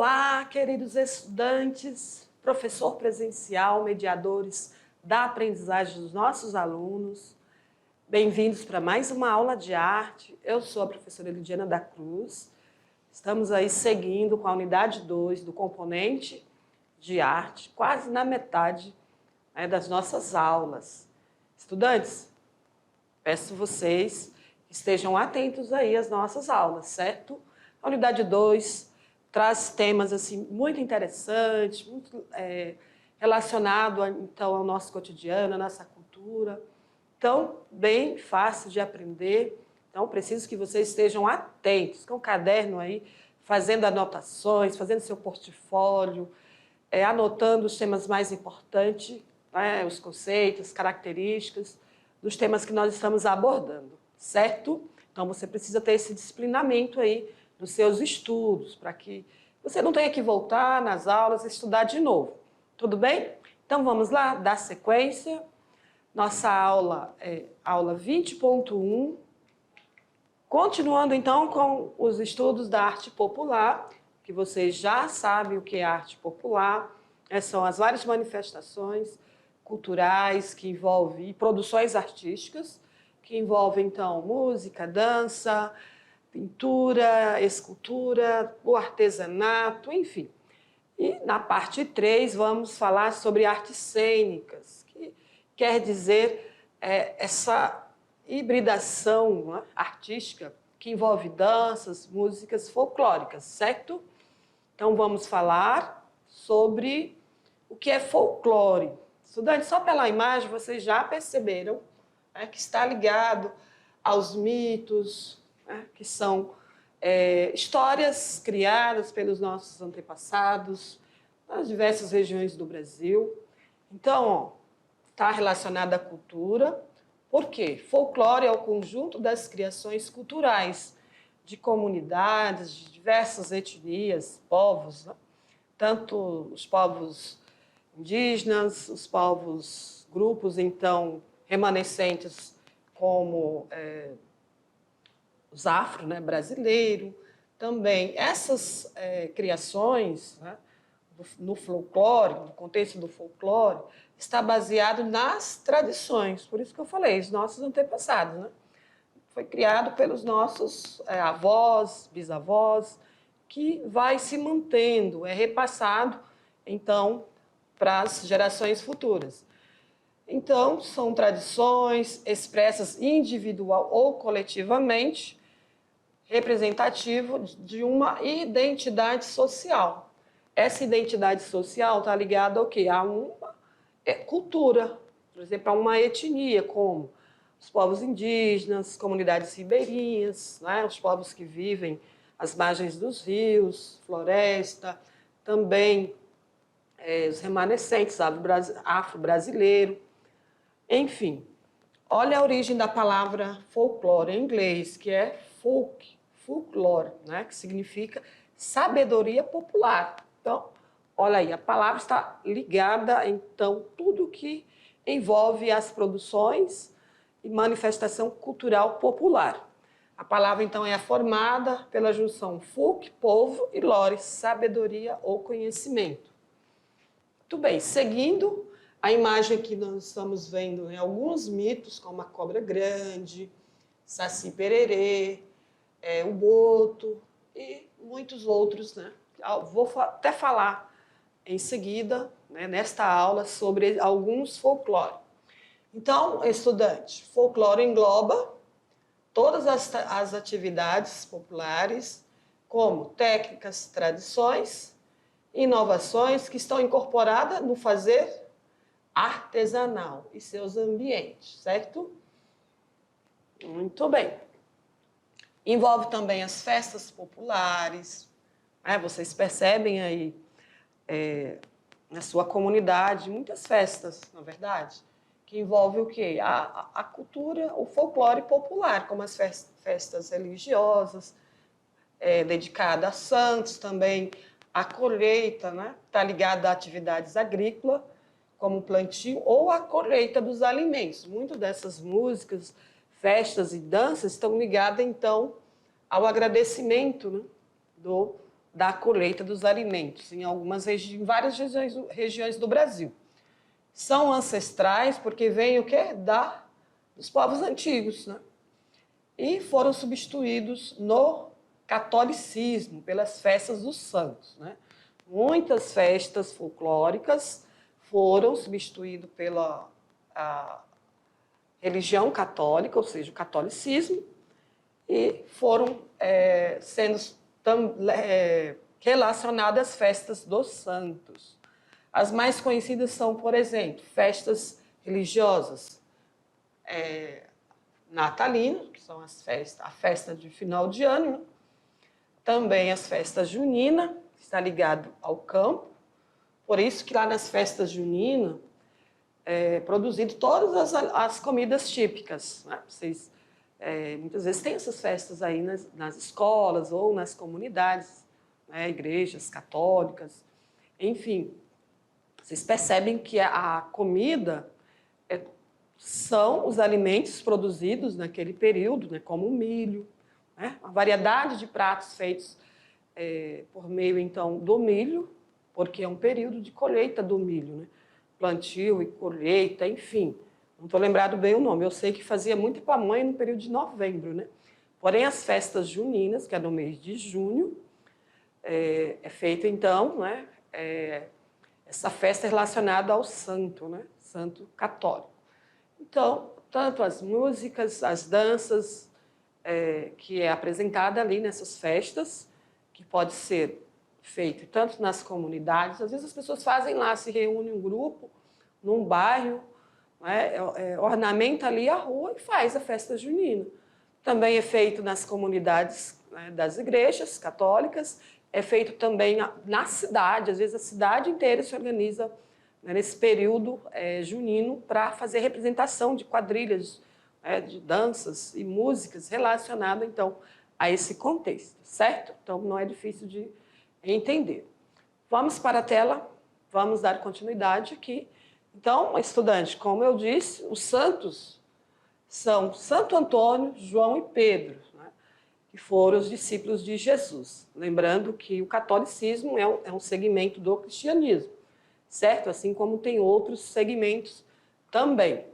Olá, queridos estudantes, professor presencial, mediadores da aprendizagem dos nossos alunos. Bem-vindos para mais uma aula de arte. Eu sou a professora Lidiana da Cruz. Estamos aí seguindo com a unidade 2 do componente de arte, quase na metade das nossas aulas. Estudantes, peço vocês que estejam atentos aí às nossas aulas, certo? A unidade 2 traz temas assim, muito interessantes, muito relacionados então, ao nosso cotidiano, à nossa cultura. Então, bem fácil de aprender. Então, preciso que vocês estejam atentos, com o caderno aí, fazendo anotações, fazendo seu portfólio, anotando os temas mais importantes, né, os conceitos, características dos temas que nós estamos abordando, certo? Então, você precisa ter esse disciplinamento aí nos seus estudos, para que você não tenha que voltar nas aulas e estudar de novo. Tudo bem? Então, vamos lá, dar sequência. Nossa aula é aula 20.1. Continuando, então, com os estudos da arte popular, que vocês já sabem o que é arte popular, são as várias manifestações culturais que envolvem produções artísticas, que envolvem, então, música, dança, pintura, escultura, o artesanato, enfim. E na parte 3 vamos falar sobre artes cênicas, que quer dizer essa hibridação, né, artística que envolve danças, músicas folclóricas, certo? Então vamos falar sobre o que é folclore. Estudantes, só pela imagem vocês já perceberam que está ligado aos mitos, que são histórias criadas pelos nossos antepassados nas diversas regiões do Brasil. Então, está relacionada à cultura. Por quê? Folclore é o conjunto das criações culturais de comunidades, de diversas etnias, povos, né? Tanto os povos indígenas, os povos, grupos, então, remanescentes como os afro, né, brasileiro, também essas criações, né, no folclore, no contexto do folclore, está baseado nas tradições, por isso que eu falei, os nossos antepassados, né? Foi criado pelos nossos avós, bisavós, que vai se mantendo, é repassado, então, para as gerações futuras. Então, são tradições expressas individual ou coletivamente, representativo de uma identidade social. Essa identidade social está ligada ao quê? A uma cultura, por exemplo, a uma etnia, como os povos indígenas, comunidades ribeirinhas, né? Os povos que vivem às margens dos rios, floresta, também os remanescentes afro-brasileiro, enfim. Olha a origem da palavra folclore em inglês, que é folklore, né? Que significa sabedoria popular. Então, olha aí, a palavra está ligada, então, tudo que envolve as produções e manifestação cultural popular. A palavra, então, é formada pela junção folk, povo, e lore, sabedoria ou conhecimento. Muito bem, seguindo a imagem que nós estamos vendo em alguns mitos, como a cobra grande, Saci Pererê, o boto e muitos outros, né? Vou até falar em seguida, né, nesta aula, sobre alguns folclore. Então, estudante, folclore engloba todas as atividades populares, como técnicas, tradições, inovações que estão incorporadas no fazer artesanal e seus ambientes, certo? Muito bem. Envolve também as festas populares, né? Vocês percebem aí na sua comunidade muitas festas, na verdade, que envolve o quê? A cultura, o folclore popular, como as festas religiosas, dedicadas a santos também, a colheita, né? Está ligada a atividades agrícolas, como o plantio ou a colheita dos alimentos. Muitas dessas músicas, festas e danças estão ligadas, então, ao agradecimento, né, do da colheita dos alimentos em em várias regiões do Brasil. São ancestrais porque vêm o quê? Dos povos antigos, né? E foram substituídos no catolicismo pelas festas dos santos, né? Muitas festas folclóricas foram substituídas pela religião católica, ou seja, o catolicismo, e foram sendo relacionadas às festas dos santos. As mais conhecidas são, por exemplo, festas religiosas natalinas, que são a festa de final de ano, né? Também as festas juninas, que está ligado ao campo. Por isso que lá nas festas juninas produzido todas as comidas típicas, né? Vocês muitas vezes têm essas festas aí nas escolas ou nas comunidades, né? Igrejas católicas, enfim. Vocês percebem que a comida são os alimentos produzidos naquele período, né? Como o milho, né? Uma variedade de pratos feitos por meio, então, do milho, porque é um período de colheita do milho, né? Plantio e colheita, enfim. Não estou lembrado bem o nome. Eu sei que fazia muito pamonha no período de novembro, né? Porém, as festas juninas, que é no mês de junho, é feita, então, né? Essa festa é relacionada ao santo, né? Santo católico. Então, tanto as músicas, as danças, que é apresentada ali nessas festas, que pode ser feito tanto nas comunidades, às vezes as pessoas fazem lá, se reúnem um grupo, num bairro, né, ornamenta ali a rua e faz a festa junina. Também é feito nas comunidades, né, das igrejas católicas, é feito também na cidade, às vezes a cidade inteira se organiza, né, nesse período junino para fazer representação de quadrilhas, de danças e músicas relacionadas, então, a esse contexto, certo? Então, não é difícil de entender. Vamos para a tela, vamos dar continuidade aqui. Então, estudante, como eu disse, os santos são Santo Antônio, João e Pedro, né, que foram os discípulos de Jesus. Lembrando que o catolicismo é um segmento do cristianismo, certo? Assim como tem outros segmentos também.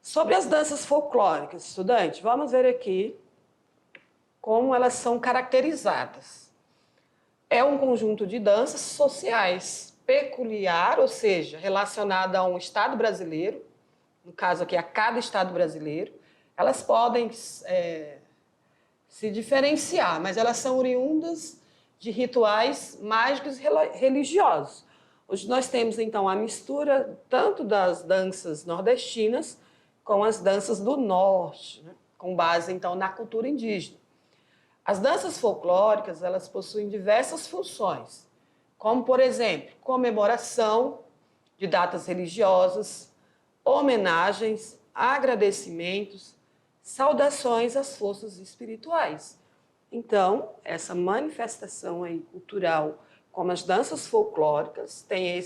Sobre as danças folclóricas, estudante, vamos ver aqui como elas são caracterizadas. É um conjunto de danças sociais peculiar, ou seja, relacionada a um estado brasileiro, no caso aqui a cada estado brasileiro. Elas podem se diferenciar, mas elas são oriundas de rituais mágicos e religiosos. Hoje nós temos, então, a mistura tanto das danças nordestinas com as danças do norte, né, com base, então, na cultura indígena. As danças folclóricas, elas possuem diversas funções, como, por exemplo, comemoração de datas religiosas, homenagens, agradecimentos, saudações às forças espirituais. Então, essa manifestação aí cultural, como as danças folclóricas, tem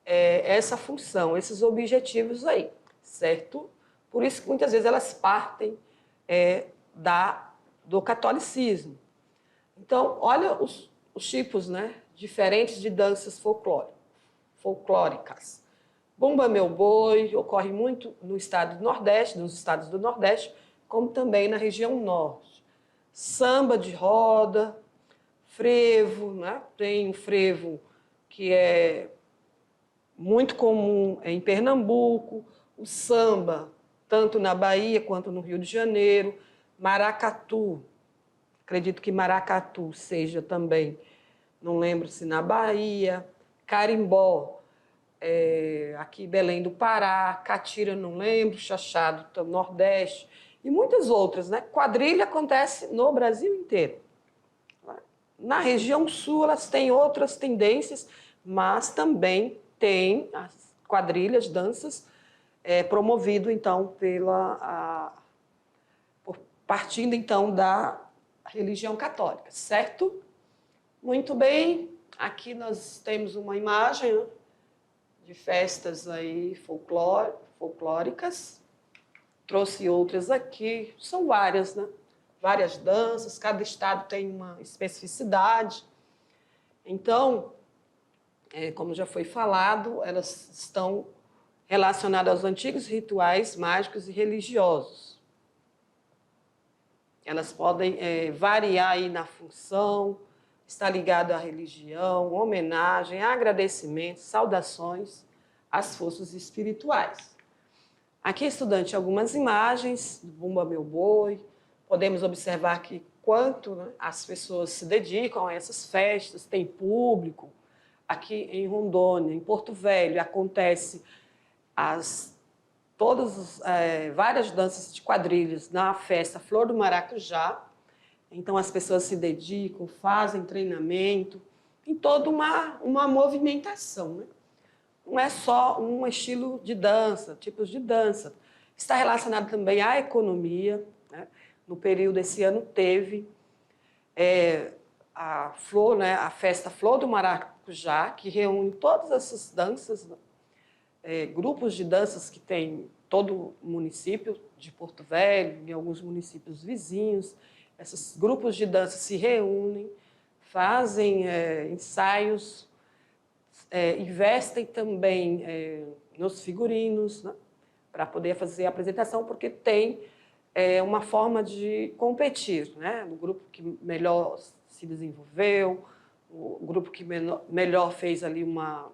essa função, esses objetivos aí, certo? Por isso que muitas vezes elas partem do catolicismo. Então, olha os tipos, né, diferentes de danças folclóricas. Bumba Meu Boi ocorre muito no estado do Nordeste, nos estados do Nordeste, como também na região Norte. Samba de roda, frevo, né? Tem o frevo que é muito comum em Pernambuco, o samba, tanto na Bahia quanto no Rio de Janeiro, maracatu, acredito que maracatu seja também, não lembro se na Bahia, carimbó, aqui em Belém do Pará, catira, não lembro, chachado do Nordeste, e muitas outras, né? Quadrilha acontece no Brasil inteiro. Na região sul, elas têm outras tendências, mas também tem as quadrilhas, danças, promovido, então, partindo, então, da religião católica, certo? Muito bem, aqui nós temos uma imagem, né, de festas aí folclóricas. Trouxe outras aqui, são várias, né? Várias danças, cada estado tem uma especificidade. Então, como já foi falado, elas estão relacionadas aos antigos rituais mágicos e religiosos. Elas podem variar aí na função, estar ligado à religião, homenagem, agradecimento, saudações às forças espirituais. Aqui, estudante, algumas imagens do Bumba Meu Boi. Podemos observar que quanto, né, as pessoas se dedicam a essas festas, tem público. Aqui em Rondônia, em Porto Velho, acontece várias danças de quadrilhas na festa Flor do Maracujá. Então, as pessoas se dedicam, fazem treinamento, em toda uma movimentação, né? Não é só um estilo de dança, tipos de dança. Está relacionado também à economia, né? No período, esse ano, teve a Flor, né? A festa Flor do Maracujá, que reúne todas essas danças, grupos de danças que tem todo o município de Porto Velho, em alguns municípios vizinhos. Esses grupos de dança se reúnem, fazem ensaios, investem também nos figurinos, né, para poder fazer a apresentação, porque tem uma forma de competir, né? O grupo que melhor se desenvolveu, o grupo que melhor fez ali uma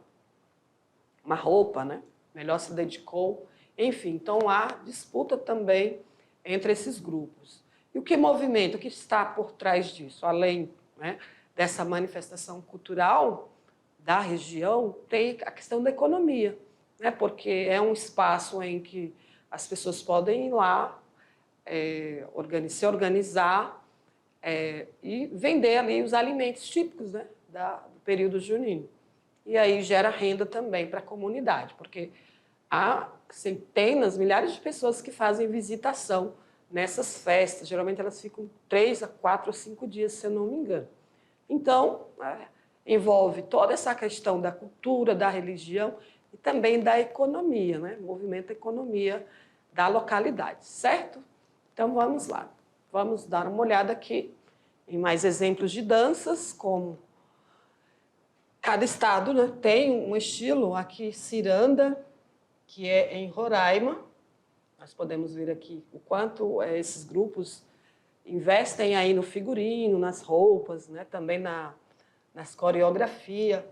roupa, né? Melhor se dedicou. Enfim, então há disputa também entre esses grupos. E o que movimenta, o que está por trás disso? Além, né, dessa manifestação cultural da região, tem a questão da economia, né? Porque é um espaço em que as pessoas podem ir lá, se organizar e vender ali os alimentos típicos, né, do período junino. E aí gera renda também para a comunidade, porque há centenas, milhares de pessoas que fazem visitação nessas festas. Geralmente elas ficam 3 a 4 ou 5 dias, se eu não me engano. Então, envolve toda essa questão da cultura, da religião e também da economia, né? Movimenta a economia da localidade, certo? Então, vamos lá. Vamos dar uma olhada aqui em mais exemplos de danças, como cada estado, né, tem um estilo. Aqui, ciranda, que é em Roraima. Nós podemos ver aqui o quanto esses grupos investem aí no figurino, nas roupas, né, também nas coreografias.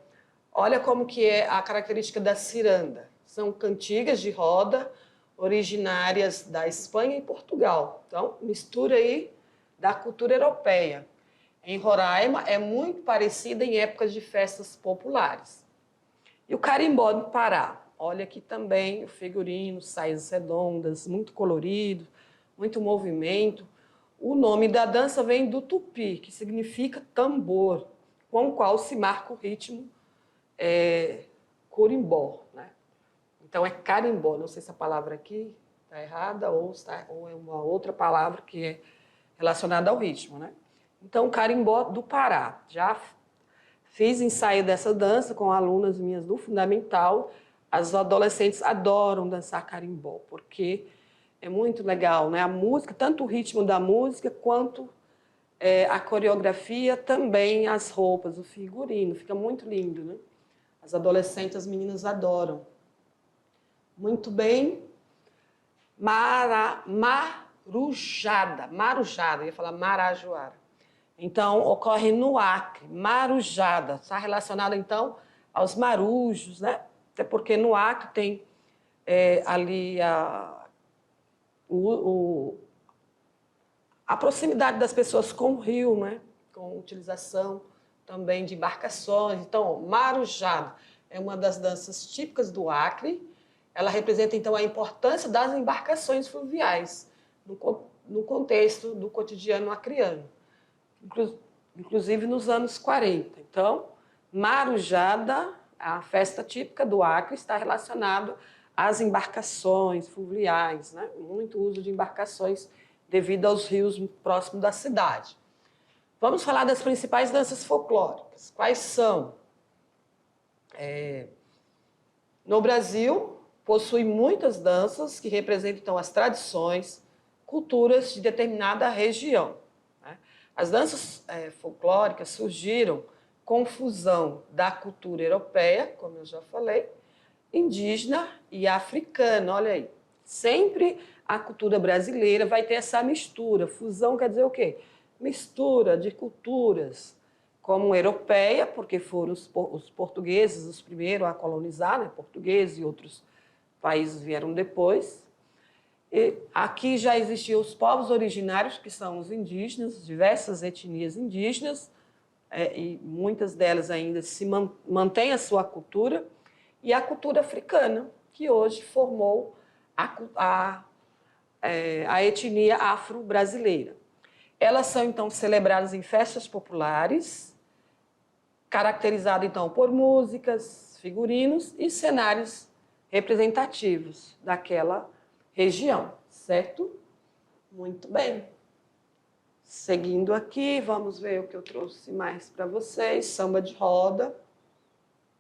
Olha como que é a característica da ciranda. São cantigas de roda originárias da Espanha e Portugal. Então, mistura aí da cultura europeia. Em Roraima, é muito parecida em épocas de festas populares. E o carimbó do Pará. Olha aqui também o figurino, saias redondas, muito colorido, muito movimento. O nome da dança vem do tupi, que significa tambor, com o qual se marca o ritmo corimbó, né? Então, é carimbó. Não sei se a palavra aqui está errada ou é uma outra palavra que é relacionada ao ritmo, né? Então, carimbó do Pará. Já fiz ensaio dessa dança com alunas minhas do Fundamental. As adolescentes adoram dançar carimbó, porque é muito legal, né? A música, tanto o ritmo da música, quanto a coreografia, também as roupas, o figurino. Fica muito lindo, né? As adolescentes, as meninas adoram. Muito bem. Marujada, eu ia falar marajoara. Então, ocorre no Acre, marujada. Está relacionada, então, aos marujos, né? Até porque no Acre tem ali a proximidade das pessoas com o rio, né? Com utilização também de embarcações. Então, marujada é uma das danças típicas do Acre. Ela representa, então, a importância das embarcações fluviais no contexto do cotidiano acreano, inclusive nos anos 40. Então, marujada, a festa típica do Acre, está relacionado às embarcações fluviais, né? Muito uso de embarcações devido aos rios próximos da cidade. Vamos falar das principais danças folclóricas. Quais são? No Brasil, possui muitas danças que representam, então, as tradições, culturas de determinada região, né? As danças folclóricas surgiram confusão da cultura europeia, como eu já falei, indígena e africana. Olha aí, sempre a cultura brasileira vai ter essa mistura. Fusão quer dizer o quê? Mistura de culturas, como europeia, porque foram os portugueses os primeiros a colonizar, né? Portugueses e outros países vieram depois. E aqui já existiam os povos originários, que são os indígenas, diversas etnias indígenas, e muitas delas ainda se mantêm a sua cultura, e a cultura africana, que hoje formou a etnia afro-brasileira. Elas são, então, celebradas em festas populares, caracterizadas, então, por músicas, figurinos e cenários representativos daquela região, certo? Muito bem. Seguindo aqui, vamos ver o que eu trouxe mais para vocês. Samba de roda.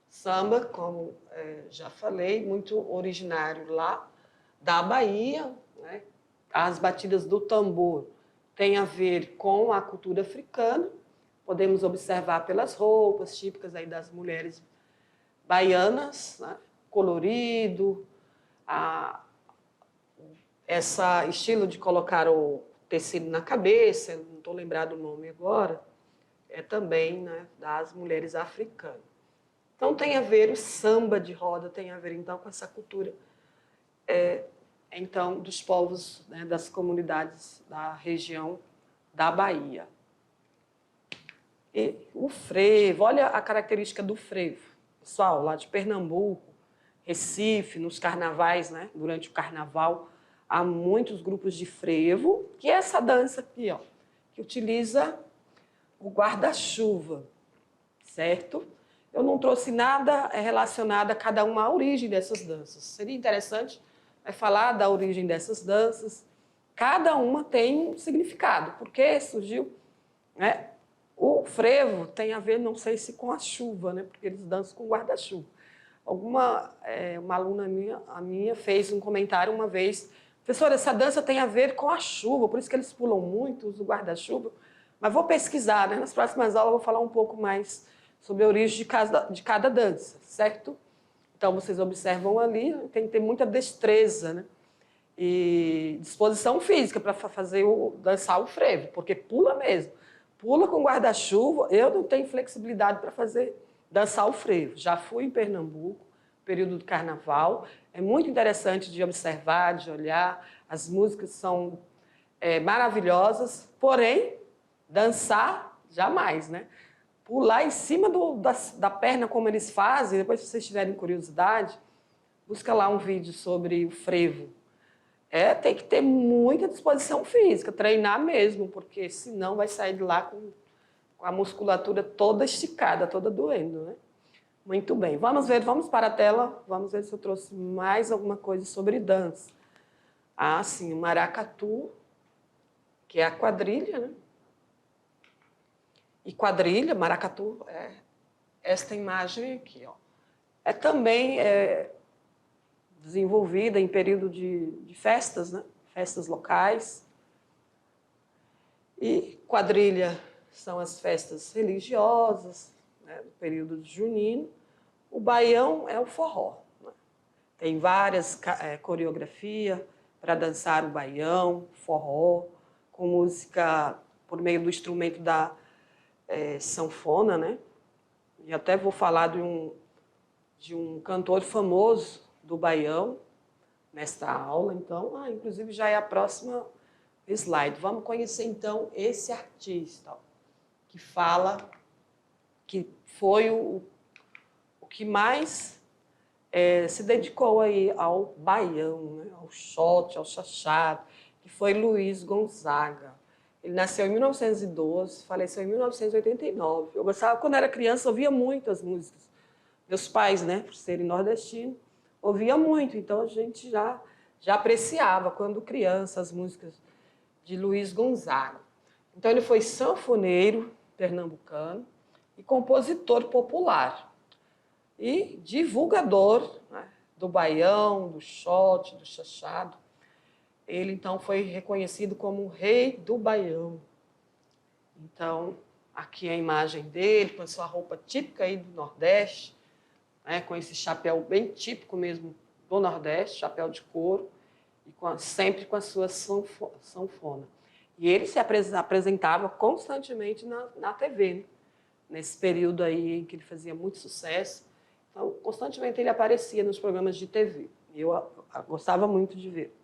Samba, como já falei, muito originário lá da Bahia, né? As batidas do tambor têm a ver com a cultura africana. Podemos observar pelas roupas típicas aí das mulheres baianas, né? Colorido, esse estilo de colocar o tecido na cabeça, não estou lembrado o nome agora, é também, né, das mulheres africanas. Então tem a ver, o samba de roda tem a ver então com essa cultura então dos povos, né, das comunidades da região da Bahia. E o frevo, olha a característica do frevo. Pessoal, lá de Pernambuco, Recife, nos carnavais, né, durante o carnaval, há muitos grupos de frevo, que é essa dança aqui, ó, que utiliza o guarda-chuva, certo? Eu não trouxe nada relacionado a cada uma à origem dessas danças. Seria interessante falar da origem dessas danças. Cada uma tem um significado. Por que surgiu? Né? O frevo tem a ver, não sei se com a chuva, né? Porque eles dançam com guarda-chuva. Uma aluna minha fez um comentário uma vez: professora, essa dança tem a ver com a chuva, por isso que eles pulam muito, usam o guarda-chuva. Mas vou pesquisar, né? Nas próximas aulas eu vou falar um pouco mais sobre a origem de cada dança, certo? Então, vocês observam ali, tem que ter muita destreza, né? E disposição física para dançar o frevo, porque pula mesmo. Pula com guarda-chuva. Eu não tenho flexibilidade para dançar o frevo. Já fui em Pernambuco, período do carnaval. É muito interessante de observar, de olhar. As músicas são maravilhosas, porém, dançar, jamais, né? Pular em cima da perna, como eles fazem, depois, se vocês tiverem curiosidade, busca lá um vídeo sobre o frevo. Tem que ter muita disposição física, treinar mesmo, porque senão vai sair de lá com a musculatura toda esticada, toda doendo, né? Muito bem, vamos para a tela, vamos ver se eu trouxe mais alguma coisa sobre dança. Ah, sim, o maracatu, que é a quadrilha, né? E quadrilha, maracatu, esta imagem aqui, ó. Também desenvolvida em período de festas, né? Festas locais. E quadrilha são as festas religiosas, né? Do período junino. O baião é o forró, né? Tem várias coreografias para dançar o baião, forró, com música por meio do instrumento da sanfona, né? E até vou falar de um cantor famoso do baião nesta aula, então, inclusive já é a próxima slide. Vamos conhecer então esse artista, ó, que fala que foi o que mais se dedicou aí ao baião, né? Ao shot, ao chachado, que foi Luiz Gonzaga. Ele nasceu em 1912, faleceu em 1989. Eu gostava, quando era criança, ouvia muito as músicas. Meus pais, né, por serem nordestinos, ouvia muito, então a gente já apreciava, quando criança, as músicas de Luiz Gonzaga. Então ele foi sanfoneiro pernambucano e compositor popular e divulgador, né, do baião, do shot, do chachado. Ele, então, foi reconhecido como o rei do baião. Então, Aqui é a imagem dele, com a sua roupa típica aí do Nordeste, né, com esse chapéu bem típico mesmo do Nordeste, chapéu de couro, e sempre com a sua sanfona. E ele se apresentava constantemente na TV, né? Nesse período aí em que ele fazia muito sucesso. Então, constantemente ele aparecia nos programas de TV. E eu gostava muito de ver.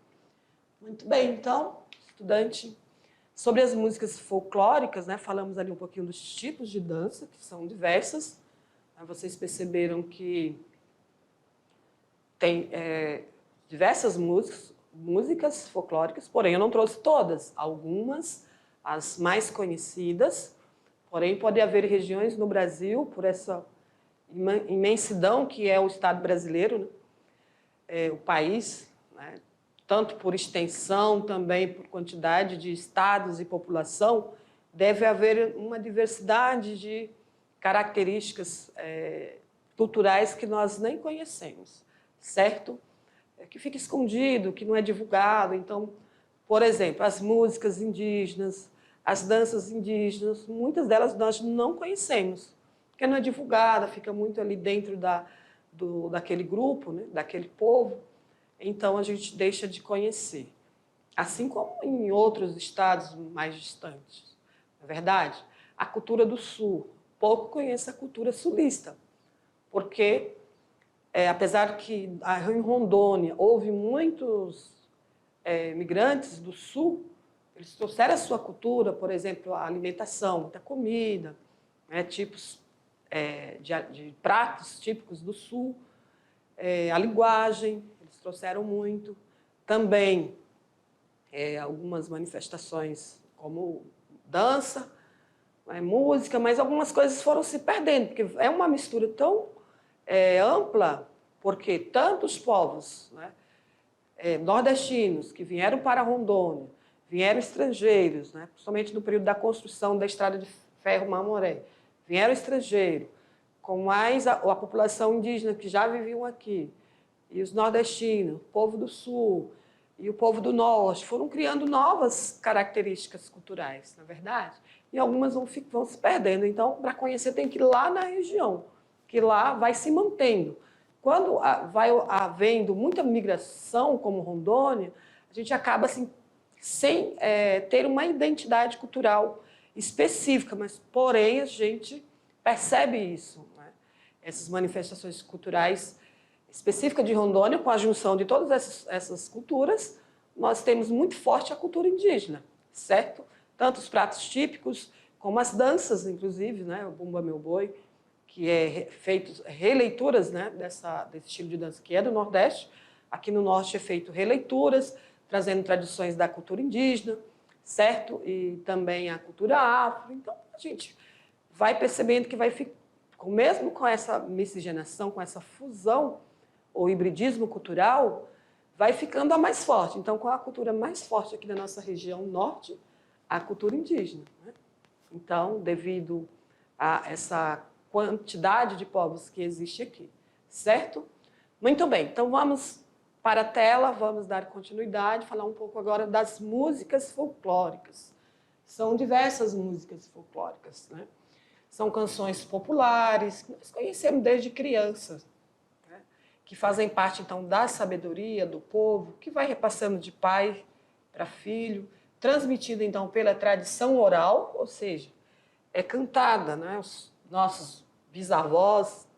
Muito bem, então, estudante, sobre as músicas folclóricas, né, falamos ali um pouquinho dos tipos de dança, que são diversas. Vocês perceberam que tem diversas músicas folclóricas, porém eu não trouxe todas. Algumas, as mais conhecidas, porém pode haver regiões no Brasil, por essa imensidão que é o Estado brasileiro, né, o país, né, tanto por extensão, também por quantidade de estados e população, deve haver uma diversidade de características culturais que nós nem conhecemos, certo? Que fica escondido, que não é divulgado. Então, por exemplo, as músicas indígenas, as danças indígenas, muitas delas nós não conhecemos, porque não é divulgada, fica muito ali dentro daquele grupo, né, daquele povo. Então, a gente deixa de conhecer. Assim como em outros estados mais distantes. Não é verdade? A cultura do Sul. Pouco conhece a cultura sulista, porque, apesar que em Rondônia houve muitos migrantes do Sul, eles trouxeram a sua cultura, por exemplo, a alimentação, muita comida, né, tipos de pratos típicos do Sul, a linguagem, eles trouxeram muito. Também algumas manifestações como dança, música, mas algumas coisas foram se perdendo, porque é uma mistura tão ampla, porque tantos povos, né, nordestinos que vieram para Rondônia, vieram estrangeiros, né, principalmente no período da construção da estrada de ferro Mamoré, vieram estrangeiros, com mais a população indígena que já viviam aqui, e os nordestinos, o povo do Sul e o povo do Norte, foram criando novas características culturais, na verdade, e algumas vão se perdendo. Então, para conhecer, tem que ir lá na região, que lá vai se mantendo. Quando vai havendo muita migração, como Rondônia, a gente acaba assim, sem ter uma identidade cultural específica, mas, porém, a gente percebe isso, né? Essas manifestações culturais específicas de Rondônia, com a junção de todas essas culturas, nós temos muito forte a cultura indígena, certo? Tanto os pratos típicos, como as danças, inclusive, né? O Bumba Meu Boi, que é feito releituras, né, desse estilo de dança que é do Nordeste. Aqui no Norte é feito releituras, trazendo tradições da cultura indígena, certo? E também a cultura afro. Então, a gente vai percebendo que vai ficar, mesmo com essa miscigenação, com essa fusão, ou hibridismo cultural, vai ficando a mais forte. Então, qual a cultura mais forte aqui da nossa região norte? A cultura indígena, né? Então, devido a essa quantidade de povos que existe aqui, certo? Muito bem, então vamos para a tela, vamos dar continuidade, falar um pouco agora das músicas folclóricas. São diversas músicas folclóricas, né? São canções populares, que nós conhecemos desde crianças, né? Que fazem parte, então, da sabedoria do povo, que vai repassando de pai para filho, transmitida, então, pela tradição oral, ou seja, é cantada, né? Os nossos bisavós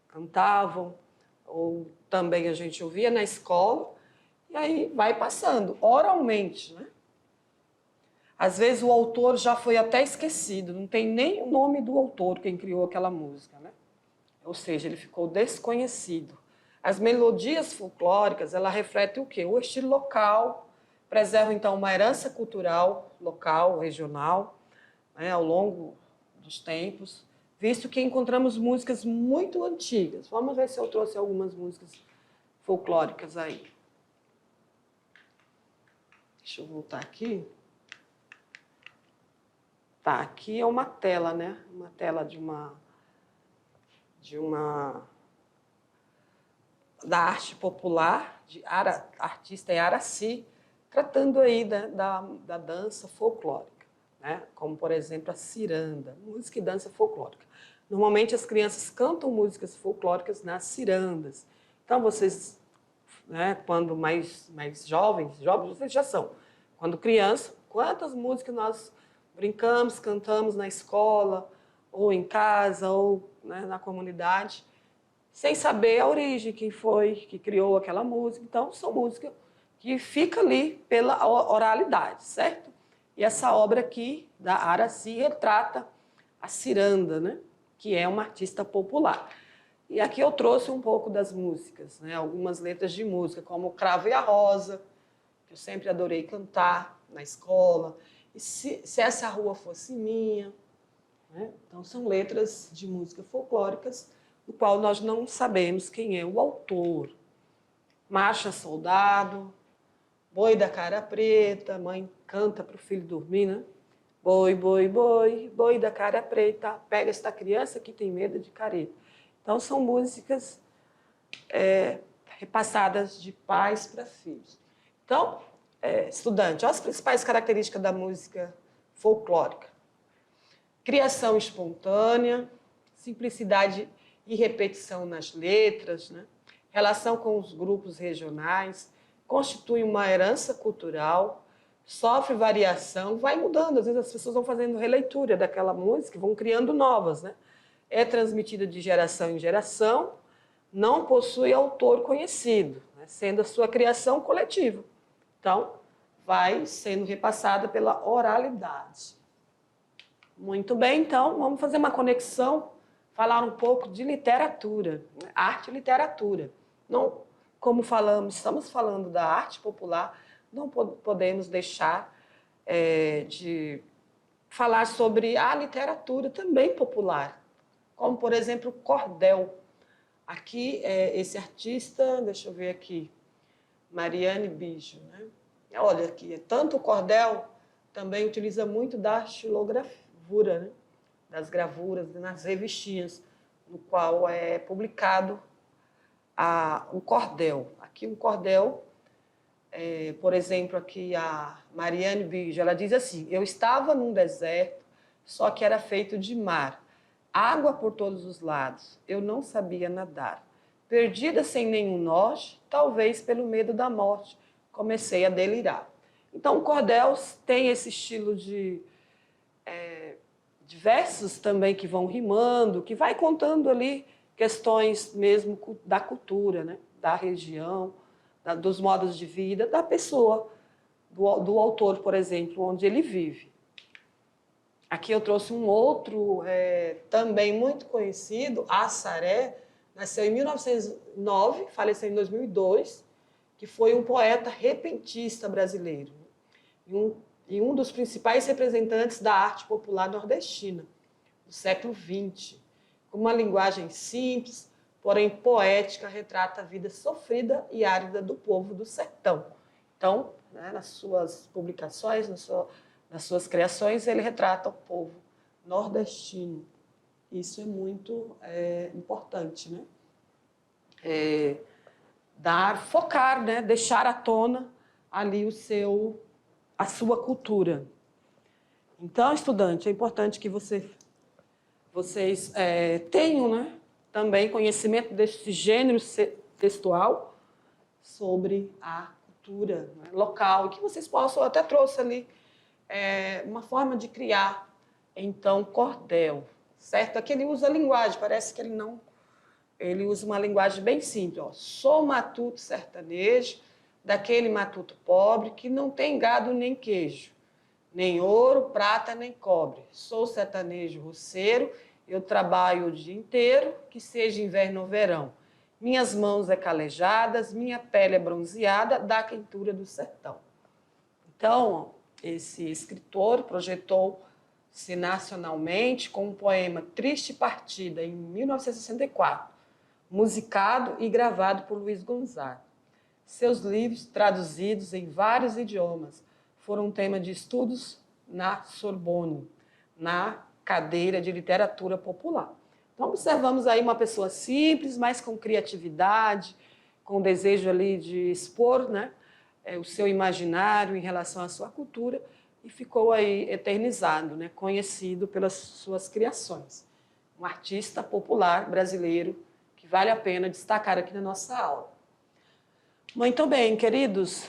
cantavam, ou também a gente ouvia na escola, e aí vai passando, oralmente, né? Às vezes o autor já foi até esquecido, não tem nem o nome do autor, quem criou aquela música, né? Ou seja, ele ficou desconhecido. As melodias folclóricas, ela refletem o quê? O estilo local, preserva então uma herança cultural local, regional, né, ao longo dos tempos, visto que encontramos músicas muito antigas. Vamos ver se eu trouxe algumas músicas folclóricas aí. Deixa eu voltar aqui. Tá, aqui é uma tela, né? Uma tela da arte popular, artista é Araci, tratando aí da dança folclórica. né? Como, por exemplo, a ciranda, música e dança folclórica. Normalmente, as crianças cantam músicas folclóricas nas cirandas. Então, vocês, né, quando mais jovens vocês já são. Quando criança, quantas músicas nós brincamos, cantamos na escola, ou em casa, ou, né, na comunidade, sem saber a origem, quem foi que criou aquela música. Então, são músicas que ficam ali pela oralidade, certo? E essa obra aqui, da Aracy, retrata a ciranda, né? Que é uma artista popular. E aqui eu trouxe um pouco das músicas, né? Algumas letras de música, como O Cravo e a Rosa, que eu sempre adorei cantar na escola, e se essa rua fosse minha, né? Então, são letras de música folclóricas, do qual nós não sabemos quem é o autor. Marcha Soldado, Boi da Cara Preta, mãe canta para o filho dormir, né? Boi, boi, boi, boi da cara preta, pega esta criança que tem medo de careta. Então, são músicas repassadas de pais para filhos. Então, estudante, olha as principais características da música folclórica. Criação espontânea, simplicidade e repetição nas letras, né? Relação com os grupos regionais, constitui uma herança cultural, sofre variação, vai mudando. Às vezes as pessoas vão fazendo releitura daquela música, vão criando novas, né? É transmitida de geração em geração, não possui autor conhecido, né? Sendo a sua criação coletiva. Então, vai sendo repassada pela oralidade. Muito bem, então, vamos fazer uma conexão, falar um pouco de literatura, né? Arte e literatura. Não, como estamos falando da arte popular, não podemos deixar de falar sobre a literatura também popular, como, por exemplo, o cordel. Aqui, esse artista, deixa eu ver aqui, Mariane Bijo, né? Olha aqui, tanto o cordel também utiliza muito da xilogravura, né? Das gravuras nas revistinhas, no qual é publicado o cordel. Aqui um cordel, por exemplo, aqui a Mariane Bijo, ela diz assim: eu estava num deserto, só que era feito de mar, água por todos os lados, eu não sabia nadar. Perdida sem nenhum norte, talvez pelo medo da morte, comecei a delirar. Então, o cordel tem esse estilo de versos também que vão rimando, que vai contando ali questões mesmo da cultura, né? Da região, dos modos de vida, da pessoa, do autor, por exemplo, onde ele vive. Aqui eu trouxe um outro, também muito conhecido, Assaré, nasceu em 1909, faleceu em 2002, que foi um poeta repentista brasileiro e um dos principais representantes da arte popular nordestina, do século XX. Com uma linguagem simples, porém poética, retrata a vida sofrida e árida do povo do sertão. Então, né, nas suas publicações, nas suas criações, ele retrata o povo nordestino. Isso é muito importante, né? Focar, né? Deixar à tona ali a sua cultura. Então, estudante, é importante que vocês tenham, né, também conhecimento desse gênero textual sobre a cultura, né, local, e que vocês possam, eu até trouxe ali, uma forma de criar, então, cordel, certo? Aqui ele usa a linguagem, parece que ele usa uma linguagem bem simples, ó. Sou matuto sertanejo, daquele matuto pobre que não tem gado nem queijo, nem ouro, prata, nem cobre. Sou sertanejo roceiro, eu trabalho o dia inteiro, que seja inverno ou verão. Minhas mãos calejadas, minha pele bronzeada, da quentura do sertão. Então, esse escritor projetou-se nacionalmente com um poema Triste Partida, em 1964, musicado e gravado por Luiz Gonzaga. Seus livros, traduzidos em vários idiomas, foram tema de estudos na Sorbonne, na cadeira de literatura popular. Então, observamos aí uma pessoa simples, mas com criatividade, com desejo ali de expor, né, o seu imaginário em relação à sua cultura, e ficou aí eternizado, né? Conhecido pelas suas criações. Um artista popular brasileiro que vale a pena destacar aqui na nossa aula. Muito bem, queridos.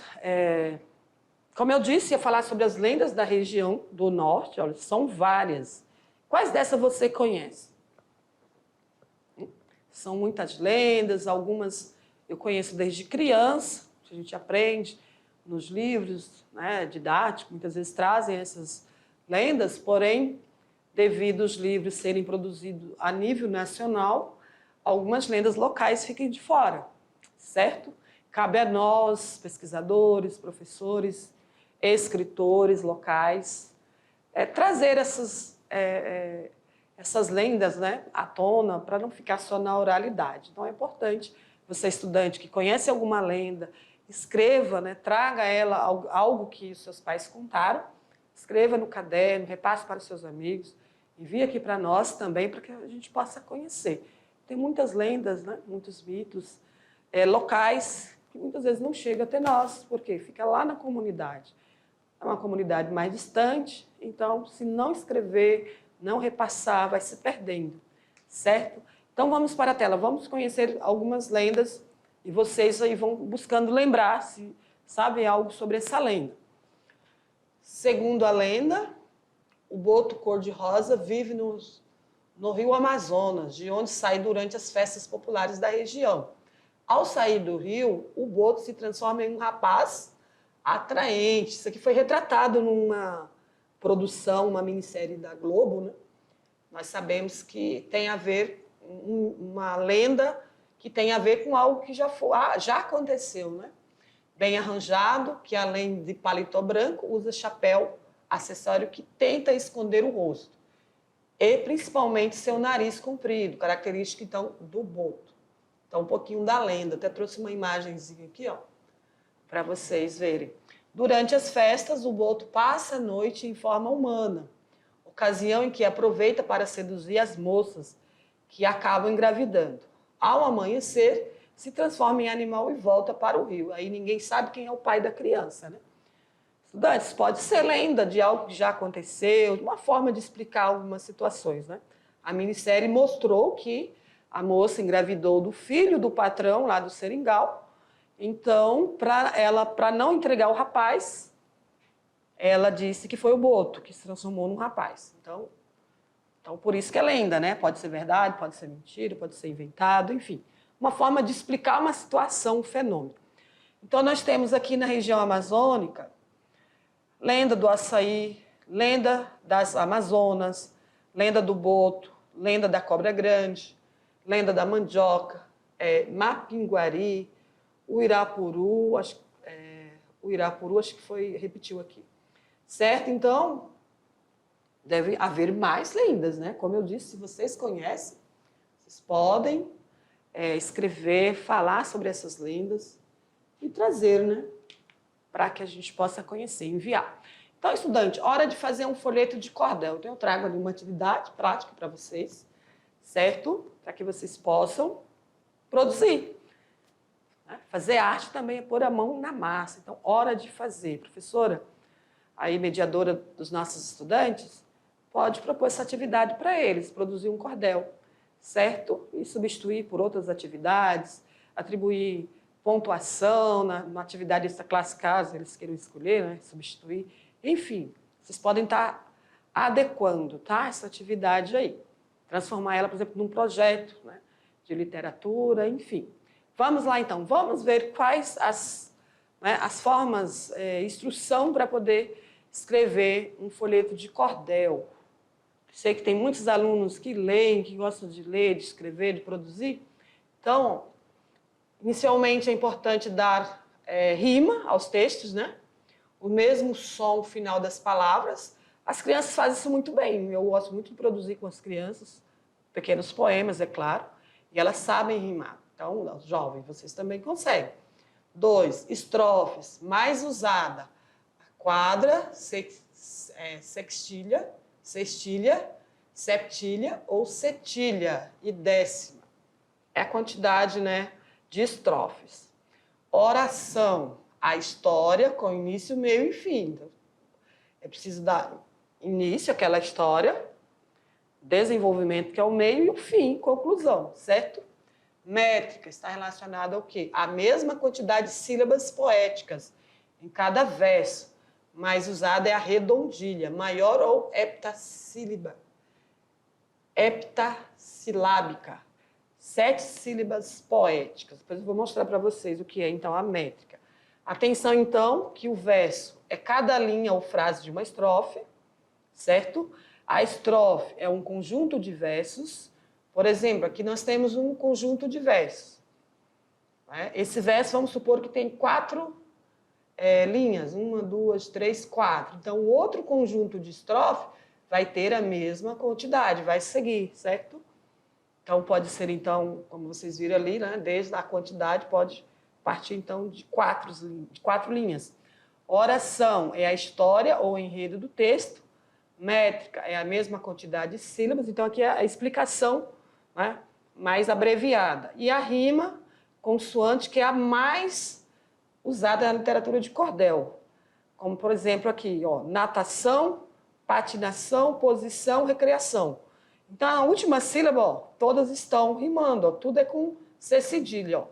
Como eu disse, ia falar sobre as lendas da região do norte. Olha, são várias. Quais dessas você conhece? São muitas lendas, algumas eu conheço desde criança, que a gente aprende nos livros, né, didáticos, muitas vezes trazem essas lendas, porém, devido aos livros serem produzidos a nível nacional, algumas lendas locais ficam de fora, certo? Cabe a nós, pesquisadores, professores, escritores locais, trazer essas lendas, né, à tona, para não ficar só na oralidade. Então, é importante você, estudante, que conhece alguma lenda, escreva, né, traga ela algo que os seus pais contaram, escreva no caderno, repasse para os seus amigos, envie aqui para nós também, para que a gente possa conhecer. Tem muitas lendas, né, muitos mitos locais, que muitas vezes não chegam até nós, porque fica lá na comunidade. É uma comunidade mais distante, então, se não escrever, não repassar, vai se perdendo, certo? Então, vamos para a tela, vamos conhecer algumas lendas e vocês aí vão buscando lembrar se sabem algo sobre essa lenda. Segundo a lenda, o boto cor-de-rosa vive no rio Amazonas, de onde sai durante as festas populares da região. Ao sair do rio, o boto se transforma em um rapaz atraente. Isso aqui foi retratado numa produção, uma minissérie da Globo, né? Nós sabemos que tem a ver, uma lenda que tem a ver com algo que já aconteceu, né? Bem arranjado, que além de paletó branco, usa chapéu, acessório que tenta esconder o rosto. E principalmente seu nariz comprido, característica então do boto. Então um pouquinho da lenda, até trouxe uma imagenzinha aqui, ó, para vocês verem. Durante as festas, o boto passa a noite em forma humana, ocasião em que aproveita para seduzir as moças que acabam engravidando. Ao amanhecer, se transforma em animal e volta para o rio. Aí ninguém sabe quem é o pai da criança, né? Estudantes, pode ser lenda de algo que já aconteceu, uma forma de explicar algumas situações, né? A minissérie mostrou que a moça engravidou do filho do patrão lá do Seringal. Então, para não entregar o rapaz, ela disse que foi o boto que se transformou num rapaz. Então, por isso que é lenda, né? Pode ser verdade, pode ser mentira, pode ser inventado, enfim. Uma forma de explicar uma situação, um fenômeno. Então, nós temos aqui na região amazônica, lenda do açaí, lenda das Amazonas, lenda do boto, lenda da cobra grande, lenda da mandioca, Mapinguari, o Irapuru, acho que repetiu aqui. Certo? Então, deve haver mais lendas, né? Como eu disse, se vocês conhecem, vocês podem escrever, falar sobre essas lendas e trazer, né? Para que a gente possa conhecer, enviar. Então, estudante, hora de fazer um folheto de cordel. Então, eu trago ali uma atividade prática para vocês, certo? Para que vocês possam produzir. Fazer arte também é pôr a mão na massa. Então, hora de fazer. Professora, aí mediadora dos nossos estudantes, pode propor essa atividade para eles, produzir um cordel, certo? E substituir por outras atividades, atribuir pontuação na atividade dessa classe, caso eles queiram escolher, né? Substituir. Enfim, vocês podem estar adequando, tá? Essa atividade aí. Transformar ela, por exemplo, num projeto, né? De literatura, enfim. Vamos lá, então. Vamos ver quais as formas, instrução para poder escrever um folheto de cordel. Sei que tem muitos alunos que leem, que gostam de ler, de escrever, de produzir. Então, inicialmente é importante dar rima aos textos, né? O mesmo som final das palavras. As crianças fazem isso muito bem. Eu gosto muito de produzir com as crianças, pequenos poemas, é claro, e elas sabem rimar. Então, os jovens, vocês também conseguem. 2, estrofes, mais usada, quadra, sextilha, septilha ou setilha e décima. É a quantidade, né, de estrofes. Oração, a história com início, meio e fim. é preciso dar início àquela história, desenvolvimento, que é o meio, e o fim, conclusão, certo? Métrica está relacionada ao quê? A mesma quantidade de sílabas poéticas em cada verso, mas usada é a redondilha, maior ou heptassilábica. 7 sílabas poéticas. Depois eu vou mostrar para vocês o que é, então, a métrica. Atenção, então, que o verso é cada linha ou frase de uma estrofe, certo? A estrofe é um conjunto de versos. Por exemplo, aqui nós temos um conjunto de versos. Esse verso, vamos supor que tem 4 linhas. 1, 2, 3, 4. Então, o outro conjunto de estrofe vai ter a mesma quantidade, vai seguir, certo? Então, pode ser, então, como vocês viram ali, né, desde a quantidade, pode partir, então, de 4 linhas. Oração é a história ou enredo do texto. Métrica é a mesma quantidade de sílabas. Então, aqui é a explicação, né, mais abreviada. E a rima, consoante, que é a mais usada na literatura de cordel. Como, por exemplo, aqui, ó, natação, patinação, posição, recreação. Então, a última sílaba, ó, todas estão rimando, ó, tudo é com C cedilha. Ó.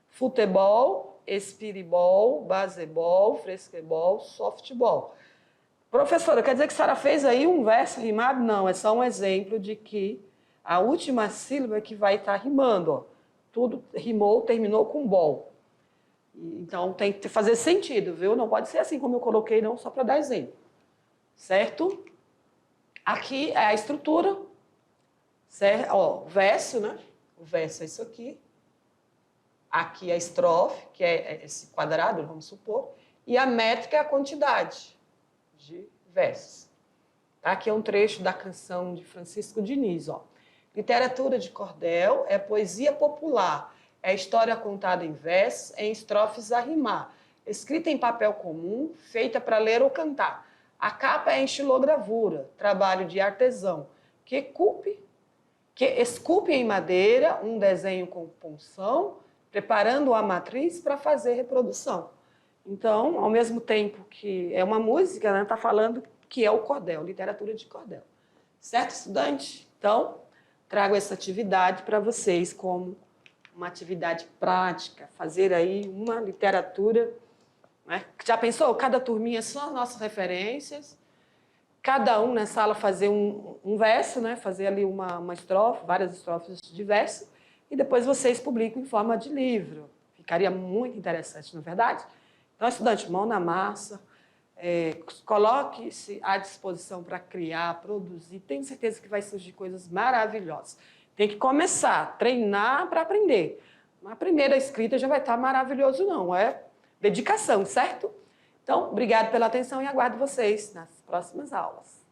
Futebol, espiribol, basebol, fresquebol, softball. Professora, quer dizer que a senhora fez aí um verso rimado? Não, é só um exemplo de que a última sílaba é que vai estar rimando. Ó. Tudo rimou, terminou com bol. Então, tem que fazer sentido, viu? Não pode ser assim como eu coloquei, não, só para dar exemplo. Certo? Aqui é a estrutura. Certo? Ó, o verso, né? O verso é isso aqui. Aqui a estrofe, que é esse quadrado, vamos supor. E a métrica é a quantidade de versos. Aqui é um trecho da canção de Francisco Diniz. Ó. Literatura de cordel é poesia popular. É história contada em versos, em estrofes a rimar. Escrita em papel comum, feita para ler ou cantar. A capa é em estilogravura, trabalho de artesão, que esculpe em madeira um desenho com punção, preparando a matriz para fazer reprodução. Então, ao mesmo tempo que é uma música, né, está falando que é o cordel, literatura de cordel. Certo, estudante? Então, trago essa atividade para vocês como uma atividade prática, fazer aí uma literatura. Né? Já pensou? Cada turminha são as nossas referências, cada um na sala fazer um verso, né? Fazer ali uma estrofe, várias estrofes de verso, e depois vocês publicam em forma de livro. Ficaria muito interessante, não é verdade? Então, estudante, mão na massa, coloque-se à disposição para criar, produzir. Tenho certeza que vai surgir coisas maravilhosas. Tem que começar, treinar para aprender. A primeira escrita já vai estar maravilhoso, não. É dedicação, certo? Então, obrigado pela atenção e aguardo vocês nas próximas aulas.